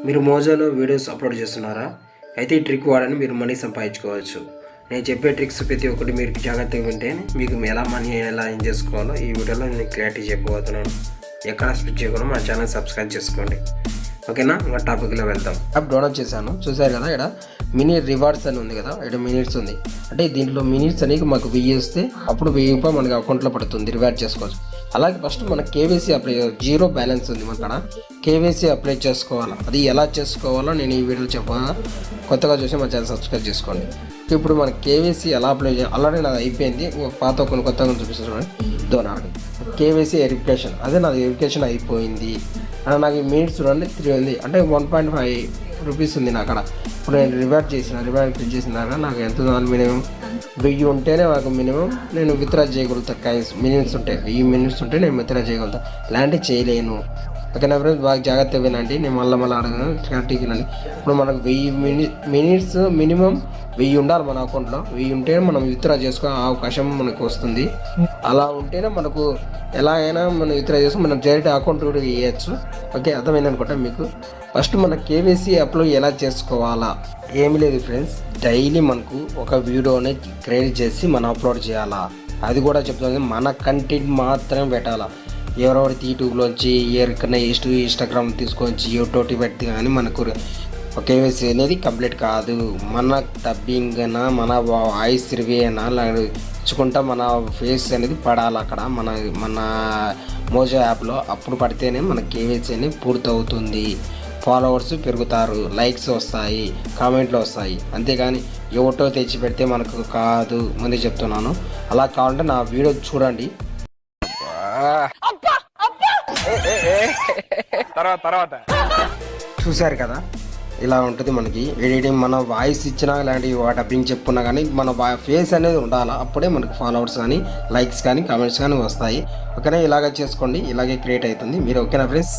మీరు మోజోలో videos upload చేస్తున్నారా? అయితే ఈ ట్రిక్ వాడని మీరు మనీ సంపాదించుకోవచ్చు. నేను చెప్పే ట్రిక్స్ ప్రతి ఒక్కటి మీరు జాగ్రత్తగా వింటే మీకు ఎలా మనీ ఎలా ఎర్న్ చేసుకోవాలో ఈ వీడియోలో నేను క్లారిటీ చెప్పబోతున్నాను. ఎక్కడ స్కిప్ చేయకుండా మా ఛానల్ సబ్స్క్రైబ్ చేసుకోండి. ఓకేనా? ఇంకా టాపిక్లో వెళ్తాం. యాప్ డౌన్లోడ్ చేశాను, చూసారు కదా. ఇక్కడ మినీ రివార్డ్స్ అని ఉంది కదా, ఇక్కడ మినిట్స్ ఉంది. అంటే దీంట్లో మినిట్స్ అనేది మాకు 1000 వస్తే అప్పుడు 1000 రూపాయలు మనకి అకౌంట్లో పడుతుంది, రివార్డ్ చేసుకోవచ్చు. అలాగే ఫస్ట్ మన కేవైసీ అప్లై, జీరో బ్యాలెన్స్ ఉంది మన కాడ, కేవైసీ అప్లై చేసుకోవాలా. అది ఎలా చేసుకోవాలో నేను ఈ వీడియోలో చెప్పాను. కొత్తగా చూసి మా ఛానల్ సబ్స్క్రైబ్ చేసుకోండి. ఇప్పుడు మన కేవైసీ ఎలా అప్లై చేయాలి, ఆల్రెడీ నాది అయిపోయింది. పాత కొన్ని కొత్తగా చూపిస్తున్నాను. దోనాడు కేవైసీ వెరిఫికేషన్, అదే నాది వెరిఫికేషన్ అయిపోయింది. నాకు మినిట్స్ చూడండి 3 ఉంది, అంటే 1.5 రూపీస్ ఉంది నా అక్కడ. ఇప్పుడు నేను రివార్డ్ క్లిక్ చేసినాక నాకు ఎంత ఉండాలి, మినిమం 1000 ఉంటేనే నాకు మినిమం నేను విత్డ్రా చేయగలుగుతాను. మినిట్స్ ఉంటే 1000 మినిట్స్ ఉంటే నేను విత్డ్రా చేయగలుగుతాను, ఇలాంటి చేయలేను. ఓకేనా ఫ్రెండ్స్, బాగా జాగ్రత్తగా వినండి. నేను మళ్ళీ అడగను, క్లారిటీ వినండి. ఇప్పుడు మనకు 1000 మినిట్స్ మినిమం 1000 ఉండాలి మన అకౌంట్లో. 1000 ఉంటేనే మనం విత్డ్రా చేసుకునే అవకాశం మనకు వస్తుంది. అలా ఉంటేనే మనకు ఎలా అయినా మనం విత్డ్రా చేసుకుని మనం డైరెక్ట్ అకౌంట్ కూడా వేయచ్చు. ఓకే, అర్థమైంది అనుకుంటా మీకు. ఫస్ట్ మన కేవైసీ అప్లో ఎలా చేసుకోవాలా, ఏమీ లేదు ఫ్రెండ్స్. డైలీ మనకు ఒక వీడియోని క్రియేట్ చేసి మనం అప్లోడ్ చేయాలా. అది కూడా చెప్తుంది, మన కంటెంట్ మాత్రమే పెట్టాలా. ఎవరెవరికి యూట్యూబ్లోంచి ఎవరికైనా ఇన్స్టాగ్రామ్ తీసుకొచ్చి యూట్యూబ్ పెడితే కానీ మనకు కేవైసీ అనేది కంప్లీట్ కాదు. మన డబ్బింగ్ అయినా మన వాయిస్ రివ్యూ అయినా ఇచ్చుకుంటా మన ఫేస్ అనేది పడాలి అక్కడ మన మోజో యాప్లో. అప్పుడు పడితేనే మన కేవైసీ అనేది పూర్తవుతుంది. ఫాలోవర్స్ పెరుగుతారు, లైక్స్ వస్తాయి, కామెంట్లు వస్తాయి. అంతేగాని ఎవటో తెచ్చి పెడితే మనకు కాదు, ముందే చెప్తున్నాను. అలా కావాలంటే నా వీడియో చూడండి. తర్వాత చూసారు కదా, ఇలా ఉంటుంది మనకి ఎడిటింగ్. మన వాయిస్ ఇచ్చినా ఇలాంటి డబ్బింగ్ చెప్పుకున్నా కానీ మన ఫేస్ అనేది ఉండాలా. అప్పుడే మనకు ఫాలోవర్స్ కానీ లైక్స్ కానీ కామెంట్స్ కానీ వస్తాయి. ఓకేనా? ఇలాగే చేసుకోండి, ఇలాగే క్రియేట్ అవుతుంది మీరు. ఓకేనా ఫ్రెండ్స్?